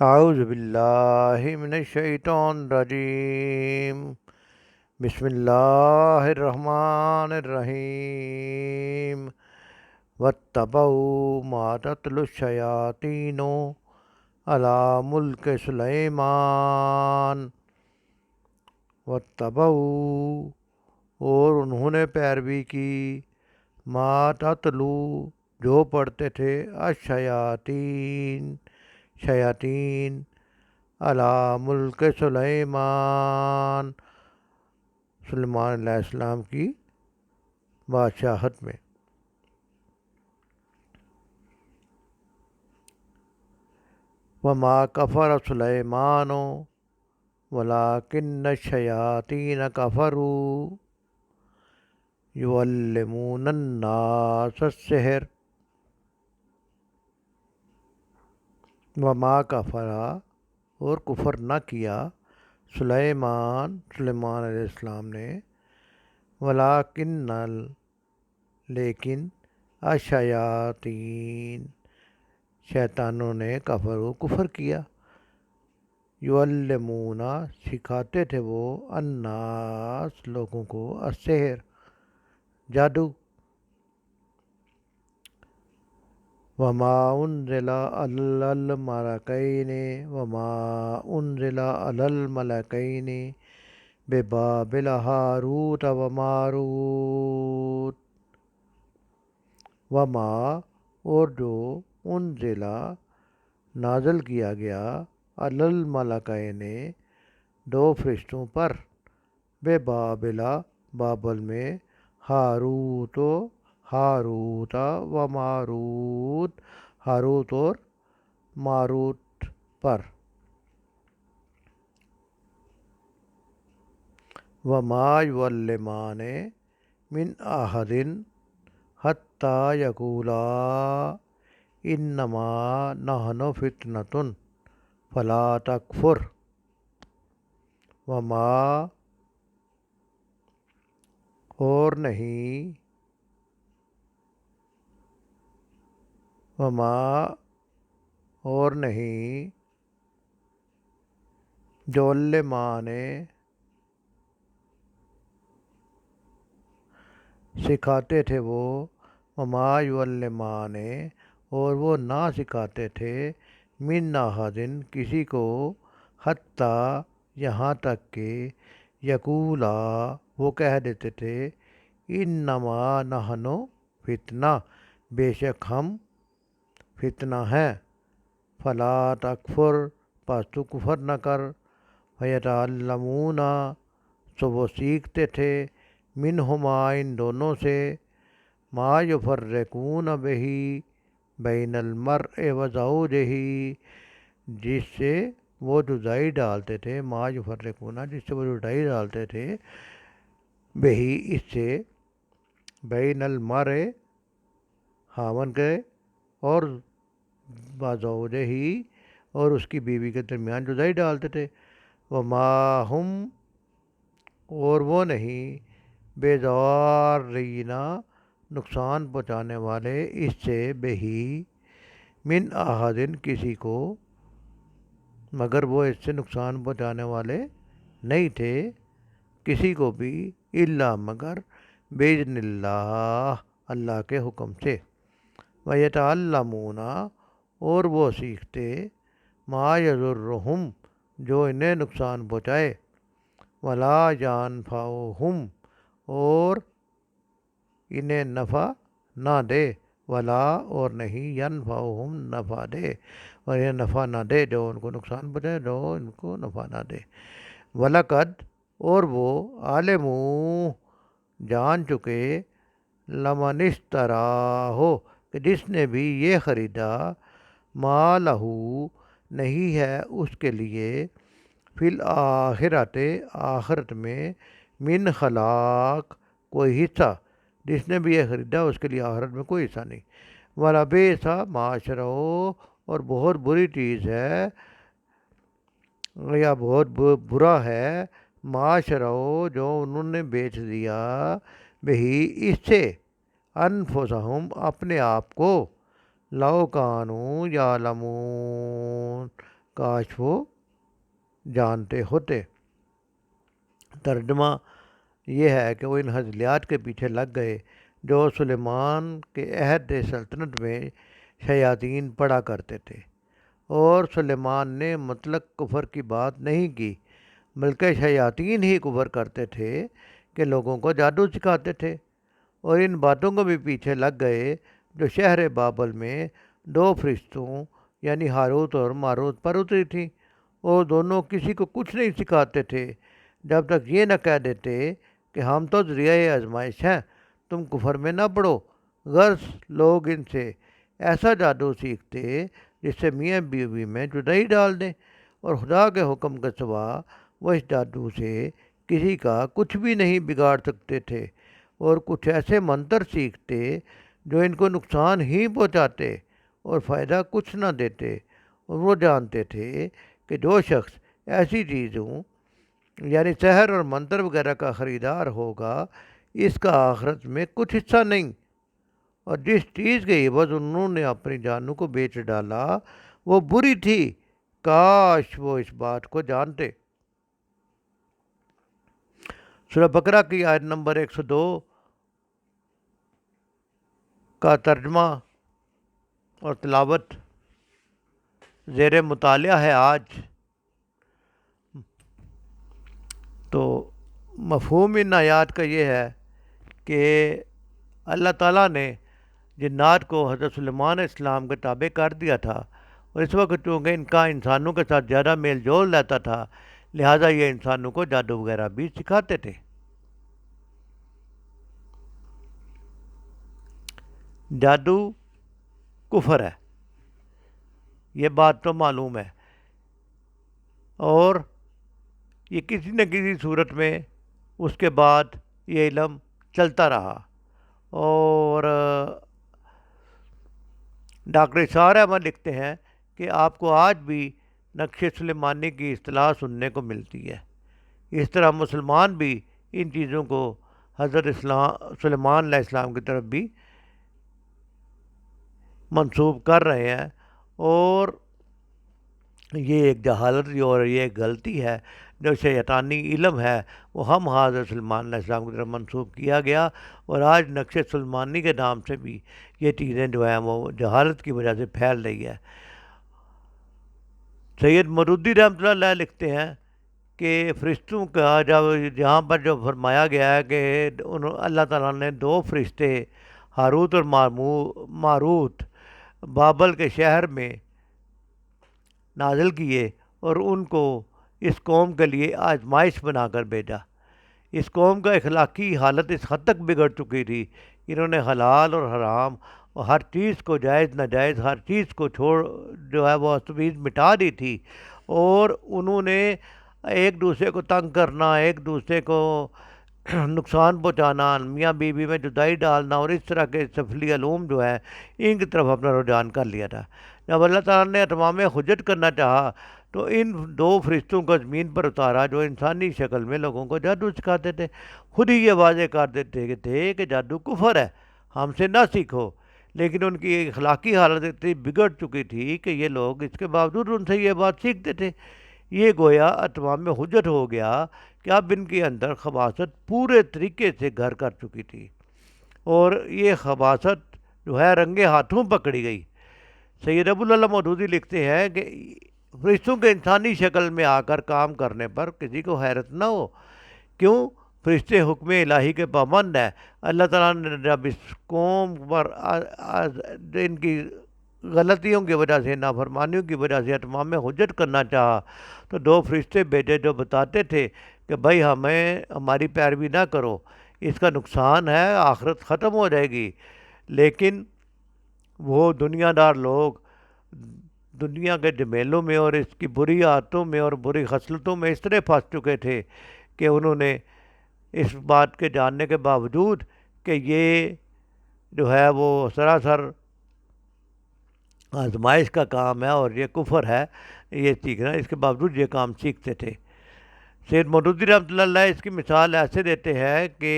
اعوذ باللہ من الشیطان الرجیم بسم اللہ الرحمن الرحیم واتبعوا ما تتلو الشیاطین علی ملک سلیمان واتبعوا اور انہوں نے پیروی کی ما تتلو جو پڑھتے تھے شیاطین علی ملک سلیمان علیہ السلام کی بادشاہت میں۔ وما کفر سلیمان ولکن الشیاطین کفروا یعلمون الناس السحر۔ وما کفر اور کفر نہ کیا سلیمان علیہ السلام نے، ولیکن لیکن الشیاطین شیطانوں نے کفر کیا، یعلمون سکھاتے تھے وہ الناس لوگوں کو السحر جادو۔ وما انزل علی الملکین ببابل ہاروت و ماروت۔ وما اور جو انزل نازل کیا گیا علی الملکین دو فرشتوں پر، ببابل بابل میں، ہاروت و ماروت ہاروت اور ماروت پر۔ وما یعلمان من احد حتی یقولا انما نحن فتنۃ فلا تکفر۔ وما اور نہیں جو علماء نے سکھاتے تھے وہ، وما یعلمان اور وہ نہ سکھاتے تھے، من احد کسی کو، حتیٰ یہاں تک کہ، یقولا وہ کہہ دیتے تھے، انما نحن فتنہ بے شک ہم فتنہ ہیں، فلا تکفر پس تو کفر نہ کر، فیتعلمون سو وہ سیکھتے تھے، منہما ان دونوں سے، ما یفرقون بہ بین المرء و زوجہ جس سے وہ جدائی ڈالتے تھے، ما یفرقون جس سے وہ جدائی ڈالتے تھے، بہی اس سے، بین المرء خاوند کے، اور زوجہ اور اس کی بیوی کے درمیان جدائی ڈالتے تھے، وما ہم اور وہ نہیں، بیضارین نقصان پہنچانے والے، اس سے بہی، من احد کسی کو، مگر وہ اس سے نقصان پہنچانے والے نہیں تھے کسی کو بھی، الا مگر باذن اللہ اللہ کے حکم سے، ویتعلمون اور وہ سیکھتے، ما یضرہم جو انہیں نقصان پہنچائے، ولا ینفعہم اور انہیں نفع نہ دے، ولا اور نہیں، ینفعہم نفع دے اور انہیں نفع نہ دے، جو ان کو نقصان پہنچائے جو ان کو نفع نہ دے۔ وَلَقَدْ اور وہ عالموا جان چکے، لمن اشتراہ کہ جس نے بھی یہ خریدا، ما لہو نہیں ہے اس کے لیے، فی الآخرۃ آخرت میں، من خلاق کوئی حصہ، جس نے بھی یہ خریدا اس کے لیے آخرت میں کوئی حصہ نہیں، وَلَبِئْسَ مَا شَرَوْا اور بہت بری چیز ہے یا بہت برا ہے، ما شَرَوْا جو انہوں نے بیچ دیا، بہی اس سے، انفسہم اپنے آپ کو، لو کانوا یعلمون کاش وہ جانتے ہوتے۔ ترجمہ یہ ہے کہ وہ ان ہزلیات کے پیچھے لگ گئے جو سلیمان کے عہد سلطنت میں شیاطین پڑھا کرتے تھے، اور سلیمان نے مطلق کفر کی بات نہیں کی، بلکہ شیاطین ہی کفر کرتے تھے کہ لوگوں کو جادو سکھاتے تھے، اور ان باتوں کو بھی پیچھے لگ گئے جو شہر بابل میں دو فرشتوں یعنی ہاروت اور ماروت پر اتری تھیں، اور دونوں کسی کو کچھ نہیں سکھاتے تھے جب تک یہ نہ کہہ دیتے کہ ہم تو ذریعہ آزمائش ہیں، تم کفر میں نہ پڑو۔ غرض لوگ ان سے ایسا جادو سیکھتے جس سے میاں بیوی میں جدائی ڈال دیں، اور خدا کے حکم کے سوا وہ اس جادو سے کسی کا کچھ بھی نہیں بگاڑ سکتے تھے، اور کچھ ایسے منتر سیکھتے جو ان کو نقصان ہی پہنچاتے اور فائدہ کچھ نہ دیتے، اور وہ جانتے تھے کہ جو شخص ایسی چیزوں یعنی سحر اور منتر وغیرہ کا خریدار ہوگا اس کا آخرت میں کچھ حصہ نہیں، اور جس چیز کے عوض انہوں نے اپنی جانوں کو بیچ ڈالا وہ بری تھی، کاش وہ اس بات کو جانتے۔ سورہ بقرہ کی آیت نمبر 102 کا ترجمہ اور تلاوت زیر مطالعہ ہے آج۔ تو مفہوم ان آیات کا یہ ہے کہ اللہ تعالیٰ نے جنات کو حضرت سلیمان علیہ السلام کے تابع کر دیا تھا، اور اس وقت چونکہ ان کا انسانوں کے ساتھ زیادہ میل جول رہتا تھا، لہٰذا یہ انسانوں کو جادو وغیرہ بھی سکھاتے تھے۔ جادو کفر ہے، یہ بات تو معلوم ہے، اور یہ کسی نہ کسی صورت میں اس کے بعد یہ علم چلتا رہا، اور ڈاکٹر اسرار احمد لکھتے ہیں کہ آپ کو آج بھی نقش سلیمانی کی اصطلاح سننے کو ملتی ہے۔ اس طرح مسلمان بھی ان چیزوں کو حضرت سلیمان علیہ السلام کی طرف بھی منسوب کر رہے ہیں، اور یہ ایک جہالت اور یہ ایک غلطی ہے، جو شیطانی علم ہے وہ ہم حضرت سلیمان علیہ السلام کی طرف منسوب کیا گیا، اور آج نقش سلیمانی کے نام سے بھی یہ چیزیں جو ہیں وہ جہالت کی وجہ سے پھیل رہی ہے۔ سید مودودی رحمۃ اللہ علیہ لکھتے ہیں کہ فرشتوں کا جہاں پر جو فرمایا گیا ہے کہ اللہ تعالیٰ نے دو فرشتے ہاروت اور ماروت بابل کے شہر میں نازل کیے، اور ان کو اس قوم کے لیے آزمائش بنا کر بھیجا۔ اس قوم کا اخلاقی حالت اس حد تک بگڑ چکی تھی، انہوں نے حلال اور حرام اور ہر چیز کو جائز ناجائز ہر چیز کو جو ہے وہ تمیز مٹا دی تھی، اور انہوں نے ایک دوسرے کو تنگ کرنا، ایک دوسرے کو نقصان پہنچانا، میاں بیوی میں جدائی ڈالنا، اور اس طرح کے سفلی علوم جو ہے ان کی طرف اپنا رجحان کر لیا تھا۔ جب اللہ تعالیٰ نے اتمام حجت کرنا چاہا تو ان دو فرشتوں کو زمین پر اتارا جو انسانی شکل میں لوگوں کو جادو سکھاتے تھے، خود ہی یہ واضح کر دیتے تھے کہ جادو کفر ہے، ہم سے نہ سیکھو، لیکن ان کی اخلاقی حالت اتنی بگڑ چکی تھی کہ یہ لوگ اس کے باوجود ان سے یہ بات سیکھتے تھے۔ یہ گویا اتمام حجت ہو گیا کہ اب ان کے اندر خباثت پورے طریقے سے گھر کر چکی تھی، اور یہ خباثت جو ہے رنگے ہاتھوں پکڑی گئی۔ سید ابو العلا مودودی لکھتے ہیں کہ فرشتوں کے انسانی شکل میں آ کر کام کرنے پر کسی کو حیرت نہ ہو، کیوں؟ فرشتے حکم الہی کے پابند ہیں۔ اللہ تعالیٰ نے جب اس قوم پر ان کی غلطیوں کی وجہ سے، نافرمانیوں کی وجہ سے اتمام حجت کرنا چاہا تو دو فرشتے بھیجے جو بتاتے تھے کہ بھائی ہماری پیروی نہ کرو، اس کا نقصان ہے، آخرت ختم ہو جائے گی۔ لیکن وہ دنیا دار لوگ دنیا کے جمیلوں میں اور اس کی بری عادتوں میں اور بری خصلتوں میں اس طرح پھنس چکے تھے کہ انہوں نے اس بات کے جاننے کے باوجود کہ یہ جو ہے وہ سراسر آزمائش کا کام ہے اور یہ کفر ہے یہ سیکھنا، اس کے باوجود یہ کام سیکھتے تھے۔ سید مودودی رحمۃ اللہ علیہ اس کی مثال ایسے دیتے ہیں کہ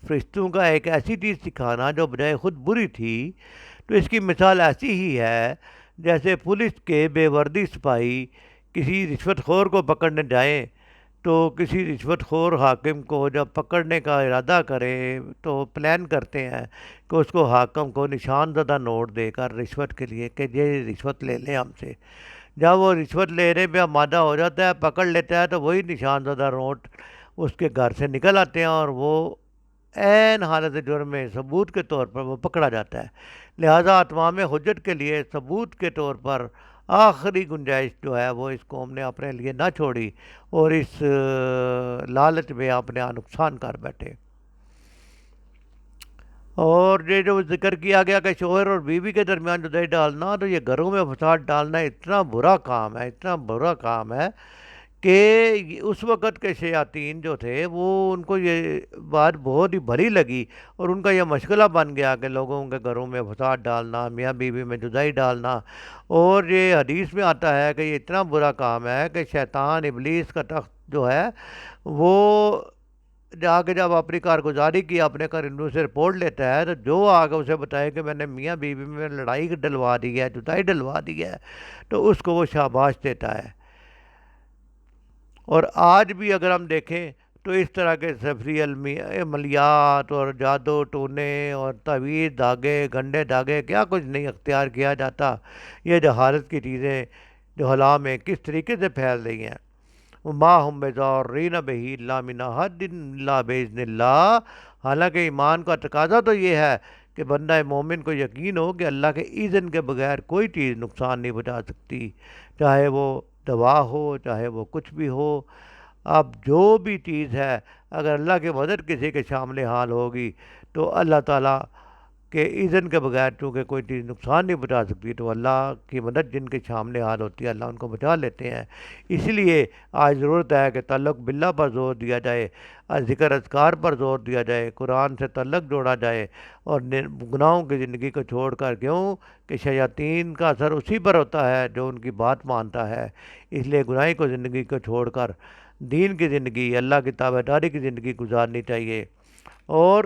فرشتوں کا ایک ایسی چیز سکھانا جو بجائے خود بری تھی، تو اس کی مثال ایسی ہی ہے جیسے پولیس کے بے وردی سپاہی کسی رشوت خور کو پکڑنے جائیں تو کسی رشوت خور حاکم کو جب پکڑنے کا ارادہ کرے تو پلان کرتے ہیں کہ اس کو حاکم کو نشان زدہ نوٹ دے کر رشوت کے لیے کہ یہ رشوت لے لیں ہم سے۔ جب وہ رشوت لینے پہ آمادہ ہو جاتا ہے، پکڑ لیتا ہے، تو وہی نشان زدہ نوٹ اس کے گھر سے نکل آتے ہیں اور وہ عین حالت جرم میں ثبوت کے طور پر وہ پکڑا جاتا ہے۔ لہٰذا اتمام حجت کے لیے ثبوت کے طور پر آخری گنجائش جو ہے وہ اس قوم نے اپنے لیے نہ چھوڑی اور اس لالچ میں اپنے نقصان کر بیٹھے۔ اور یہ جو ذکر کیا گیا کہ شوہر اور بیوی کے درمیان جدائی ڈالنا، تو یہ گھروں میں فساد ڈالنا اتنا برا کام ہے، اتنا برا کام ہے کہ اس وقت کے شیاطین جو تھے وہ ان کو یہ بات بہت ہی بھری لگی اور ان کا یہ مشغلہ بن گیا کہ لوگوں کے گھروں میں فساد ڈالنا، میاں بیوی میں جدائی ڈالنا۔ اور یہ حدیث میں آتا ہے کہ یہ اتنا برا کام ہے کہ شیطان ابلیس کا تخت جو ہے وہ جا کے جب اپنی کارگزاری کی اپنے کرندوں سے رپورٹ لیتا ہے، تو جو آگے اسے بتائے کہ میں نے میاں بیوی میں لڑائی ڈلوا دی ہے، جدائی ڈلوا دی ہے، تو اس کو وہ شاباش دیتا ہے۔ اور آج بھی اگر ہم دیکھیں تو اس طرح کے سفری عملیات اور جادو ٹونے اور تعویذ دھاگے گنڈے دھاگے کیا کچھ نہیں اختیار کیا جاتا۔ یہ جہالت کی چیزیں جو حلا میں کس طریقے سے پھیل رہی ہیں۔ ما ہم بضارین بہ الا من احد الا باذن اللہ۔ حالانکہ ایمان کا تقاضا تو یہ ہے کہ بندہ مومن کو یقین ہو کہ اللہ کے اذن کے بغیر کوئی چیز نقصان نہیں پہنچا سکتی، چاہے وہ دوا ہو، چاہے وہ کچھ بھی ہو۔ اب جو بھی چیز ہے، اگر اللہ کی مدد کسی کے شامل حال ہوگی تو اللہ تعالیٰ کہ اذن کے بغیر چونکہ کوئی چیز نقصان نہیں پہنچا سکتی، تو اللہ کی مدد جن کے سامنے حال ہوتی ہے اللہ ان کو بچا لیتے ہیں۔ اس لیے آج ضرورت ہے کہ تعلق باللہ پر زور دیا جائے، ذکر اذکار پر زور دیا جائے، قرآن سے تعلق جوڑا جائے اور گناہوں کی زندگی کو چھوڑ کر، کیوں کہ شیاطین کا اثر اسی پر ہوتا ہے جو ان کی بات مانتا ہے۔ اس لیے گناہی کو زندگی کو چھوڑ کر دین کی زندگی، اللہ کی تابعداری کی زندگی گزارنی چاہیے۔ اور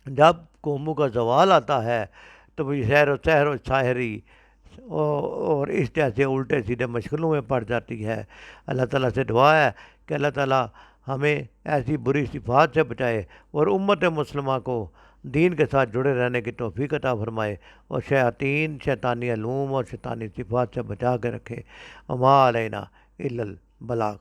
جب قوموں کا زوال آتا ہے تو وہ سحر و ساحری اور اس جیسے الٹے سیدھے مشغلوں میں پڑ جاتی ہے۔ اللہ تعالیٰ سے دعا ہے کہ اللہ تعالیٰ ہمیں ایسی بری صفات سے بچائے اور امت مسلمہ کو دین کے ساتھ جڑے رہنے کی توفیق عطا فرمائے اور شیاطین، شیطانی علوم اور شیطانی صفات سے بچا کے رکھے۔ وما علینا الا البلاغ۔